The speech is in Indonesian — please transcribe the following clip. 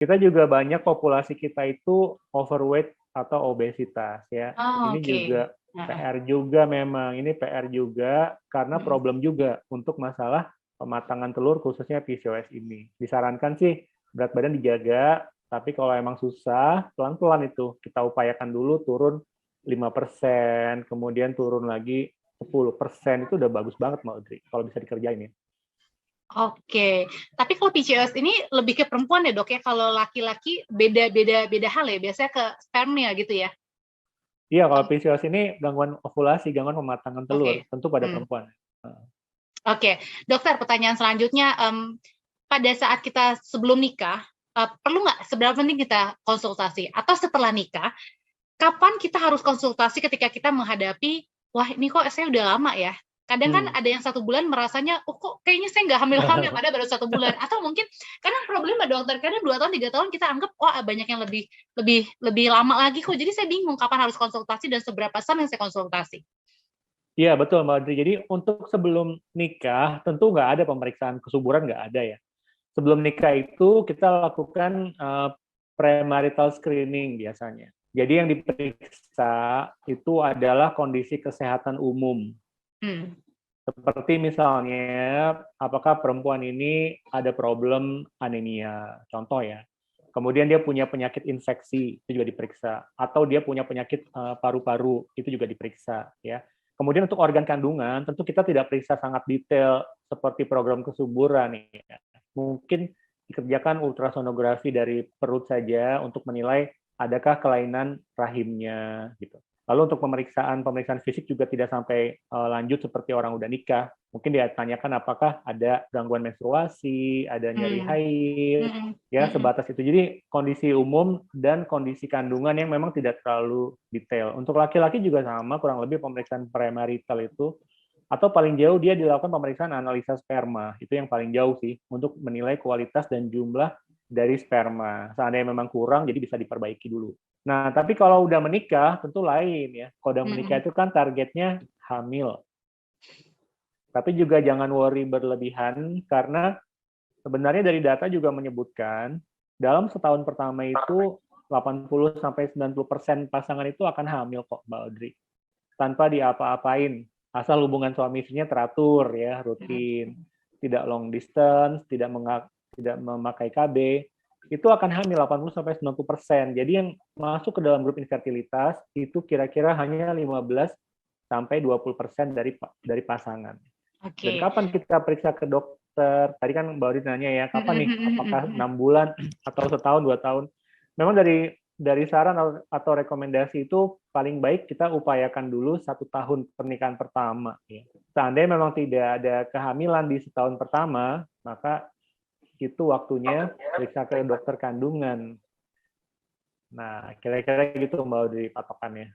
Kita juga banyak populasi kita itu overweight atau obesitas ya. Oh, Ini oke. juga PR juga memang, ini PR juga karena problem juga untuk masalah pematangan telur khususnya PCOS ini. Disarankan sih berat badan dijaga, tapi kalau emang susah, pelan-pelan itu kita upayakan dulu turun 5%, kemudian turun lagi 10%, itu udah bagus banget Mbak Audrey, kalau bisa dikerjain ya. Oke, tapi kalau PCOS ini lebih ke perempuan ya dok ya, kalau laki-laki beda hal ya, biasanya ke spermia gitu ya? Iya, kalau PCOS ini gangguan ovulasi, gangguan pematangan telur, Oke. tentu pada perempuan. Oke, dokter, pertanyaan selanjutnya, pada saat kita sebelum nikah, perlu nggak seberapa penting kita konsultasi? Atau setelah nikah, kapan kita harus konsultasi ketika kita menghadapi, wah ini kok saya udah lama ya? Kadang kan ada yang 1 bulan merasanya, oh kok kayaknya saya nggak hamil-hamil, padahal baru 1 bulan. Atau mungkin, karena problemnya dokter, kadang 2 tahun, 3 tahun kita anggap, oh banyak yang lebih lama lagi kok. Jadi saya bingung kapan harus konsultasi dan seberapa sering saya konsultasi. Iya, betul Mbak Audrey. Jadi untuk sebelum nikah, tentu nggak ada pemeriksaan kesuburan, nggak ada ya. Sebelum nikah itu kita lakukan premarital screening biasanya. Jadi yang diperiksa itu adalah kondisi kesehatan umum. Seperti misalnya, apakah perempuan ini ada problem anemia, contoh ya. Kemudian dia punya penyakit infeksi, itu juga diperiksa. Atau dia punya penyakit paru-paru, itu juga diperiksa. Ya. Kemudian untuk organ kandungan, tentu kita tidak periksa sangat detail seperti program kesuburan. Ya. Mungkin dikerjakan ultrasonografi dari perut saja untuk menilai adakah kelainan rahimnya. Gitu. Lalu untuk pemeriksaan fisik juga tidak sampai lanjut seperti orang udah nikah. Mungkin dia tanyakan apakah ada gangguan menstruasi, ada nyeri haid, ya sebatas itu. Jadi kondisi umum dan kondisi kandungan yang memang tidak terlalu detail. Untuk laki-laki juga sama, kurang lebih pemeriksaan premarital itu, atau paling jauh dia dilakukan pemeriksaan analisa sperma. Itu yang paling jauh sih, untuk menilai kualitas dan jumlah dari sperma. Seandainya memang kurang, jadi bisa diperbaiki dulu. Nah, tapi kalau udah menikah, tentu lain ya. Kalau udah menikah itu kan targetnya hamil. Tapi juga jangan worry berlebihan, karena sebenarnya dari data juga menyebutkan, dalam setahun pertama itu 80-90% pasangan itu akan hamil kok, Mbak Audrey. Tanpa diapa-apain. Asal hubungan suami istrinya teratur ya, rutin. Tidak long distance, tidak memakai KB, itu akan hamil 80-90%. Jadi yang masuk ke dalam grup infertilitas itu kira-kira hanya 15-20% dari pasangan. Dan kapan kita periksa ke dokter? Tadi kan Mbak Audrey nanya ya, kapan nih? Apakah 6 bulan atau setahun, 2 tahun? Memang dari saran atau rekomendasi itu paling baik kita upayakan dulu 1 tahun pernikahan pertama. Ya. Seandainya memang tidak ada kehamilan di setahun pertama, maka itu waktunya periksa ke dokter kandungan. Nah, kira-kira gitu Mbak Audrey patokannya.